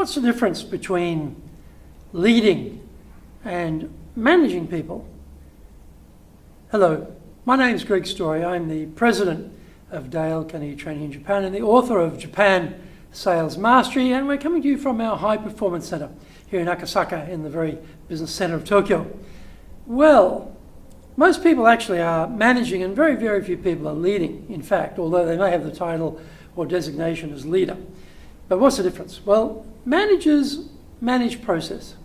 what's the difference between leading and managing people? Hello, my name is Greg Story. I'm the president of Dale Carnegie Training in Japan and the author of Japan Sales Mastery, and we're coming to you from our High Performance Center here in Akasaka in the very business center of Tokyo. Well, most people actually are managing and very, very few people are leading, in fact, although they may have the title or designation as leader. But what's the difference? Well, managers manage process,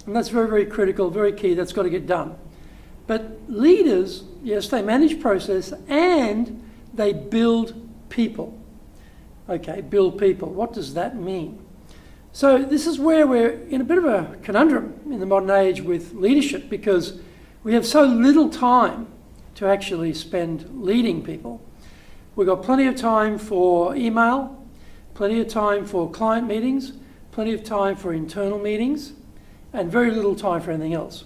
and that's very, very critical, very key. That's got to get done. But leaders, yes, they manage process and they build people. Okay, build people. What does that mean? So this is where we're in a bit of a conundrum in the modern age with leadership, because we have so little time to actually spend leading people. We've got plenty of time for email, plenty of time for client meetings, plenty of time for internal meetings, and very little time for anything else.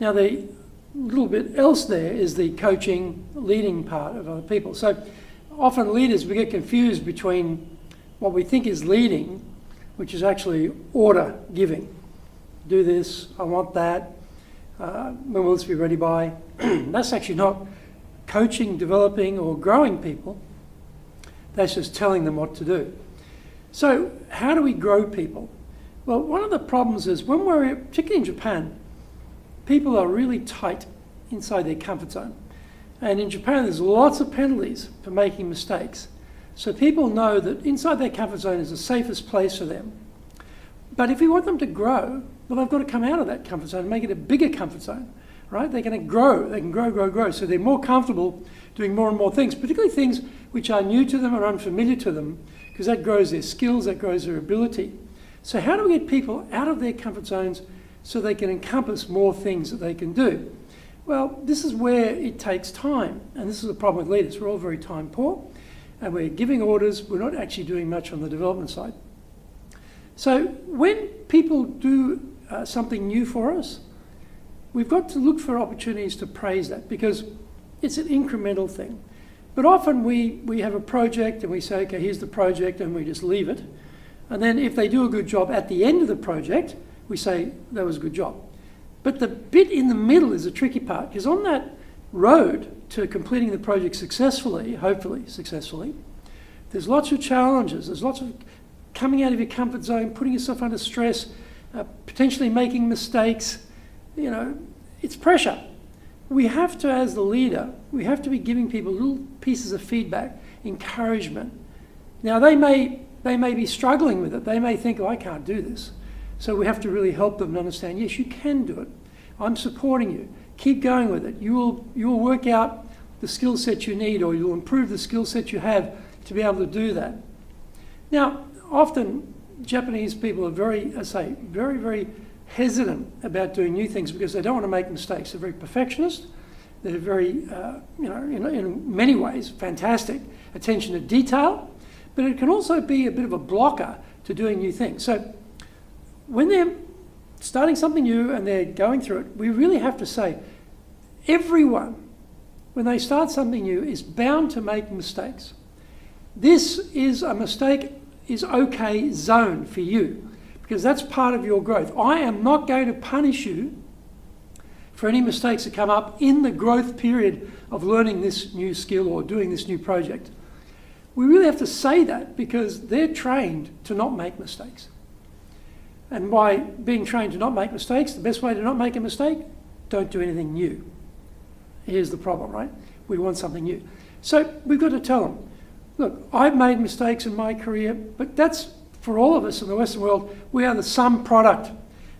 Now, the little bit else there is the coaching, leading part of other people. So often leaders, we get confused between what we think is leading, which is actually order giving. Do this, I want that, when will this be ready by? That's actually not coaching, developing, or growing people. That's just telling them what to do. So how do we grow people? Well, one of the problems is when we're, particularly in Japan, people are really tight inside their comfort zone. And in Japan, there's lots of penalties for making mistakes. So people know that inside their comfort zone is the safest place for them. But if we want them to grow, well, they've got to come out of that comfort zone and make it a bigger comfort zone, right? They're going to grow. They can grow. So they're more comfortable doing more and more things, particularly things which are new to them or unfamiliar to them, because that grows their skills, that grows their ability. So how do we get people out of their comfort zones so they can encompass more things that they can do? Well, this is where it takes time, and this is the problem with leaders. We're all very time poor, and we're giving orders. We're not actually doing much on the development side. So when people do something new for us, we've got to look for opportunities to praise that, because it's an incremental thing. But often we have a project and we say, okay, here's the project, and we just leave it. And then if they do a good job at the end of the project, we say, that was a good job. But the bit in the middle is the tricky part, because on that road to completing the project successfully, hopefully successfully, there's lots of challenges. There's lots of coming out of your comfort zone, putting yourself under stress, potentially making mistakes. You know, it's pressure. We have to, as the leader, we have to be giving people little pieces of feedback, encouragement. Now, they may be struggling with it. They may think, oh, I can't do this. So we have to really help them and understand, yes, you can do it. I'm supporting you. Keep going with it. You will work out the skill set you need, or you'll improve the skill set you have to be able to do that. Now, often Japanese people are very hesitant about doing new things because they don't want to make mistakes. They're very perfectionist. They're very, in many ways, fantastic attention to detail, but it can also be a bit of a blocker to doing new things. So when they're starting something new and they're going through it, we really have to say, everyone, when they start something new, is bound to make mistakes. This is a mistake is okay zone for you, because that's part of your growth. I am not going to punish you for any mistakes that come up in the growth period of learning this new skill or doing this new project. We really have to say that, because they're trained to not make mistakes. And by being trained to not make mistakes, the best way to not make a mistake, don't do anything new. Here's the problem, right? We want something new. So we've got to tell them, look, I've made mistakes in my career, but that's, for all of us in the Western world, we are the sum product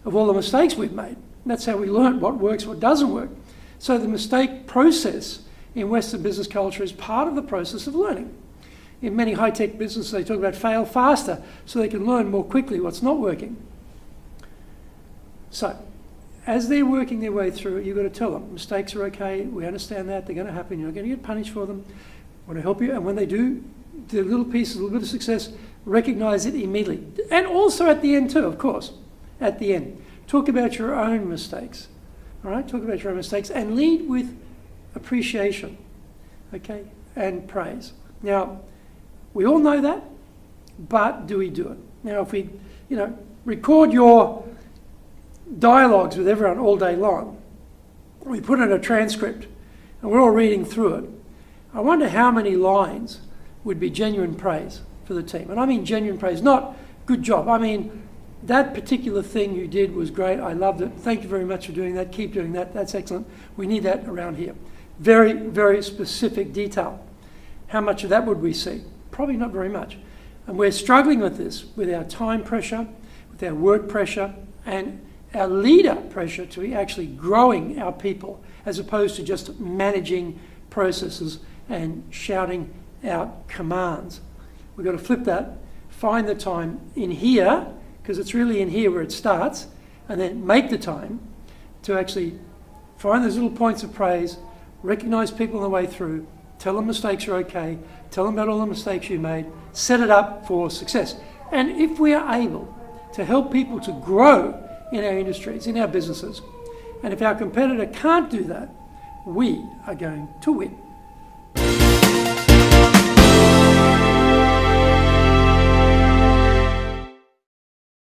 of all the mistakes we've made. That's how we learn what works, what doesn't work. So the mistake process in Western business culture is part of the process of learning. In many high-tech businesses, they talk about fail faster so they can learn more quickly what's not working. So, as they're working their way through it, you've got to tell them, mistakes are okay, we understand that, they're going to happen, you're not going to get punished for them. I want to help you, and when they do, the little pieces, a little bit of success, recognize it immediately. And also at the end too, of course, at the end. Talk about your own mistakes, all right? Talk about your own mistakes and lead with appreciation, okay, and praise. Now, we all know that, but do we do it? Now, if we, record your dialogues with everyone all day long. We put in a transcript and we're all reading through it. I wonder how many lines would be genuine praise for the team. And I mean genuine praise, not good job. I mean, that particular thing you did was great. I loved it. Thank you very much for doing that. Keep doing that. That's excellent. We need that around here. Very, very specific detail. How much of that would we see? Probably not very much. And we're struggling with this, with our time pressure, with our work pressure, and our leader pressure to be actually growing our people as opposed to just managing processes and shouting out commands. We've got to flip that, find the time in here, because it's really in here where it starts, and then make the time to actually find those little points of praise, recognise people on the way through, tell them mistakes are okay, tell them about all the mistakes you made, set it up for success. And if we are able to help people to grow in our industries, in our businesses, and if our competitor can't do that, we are going to win.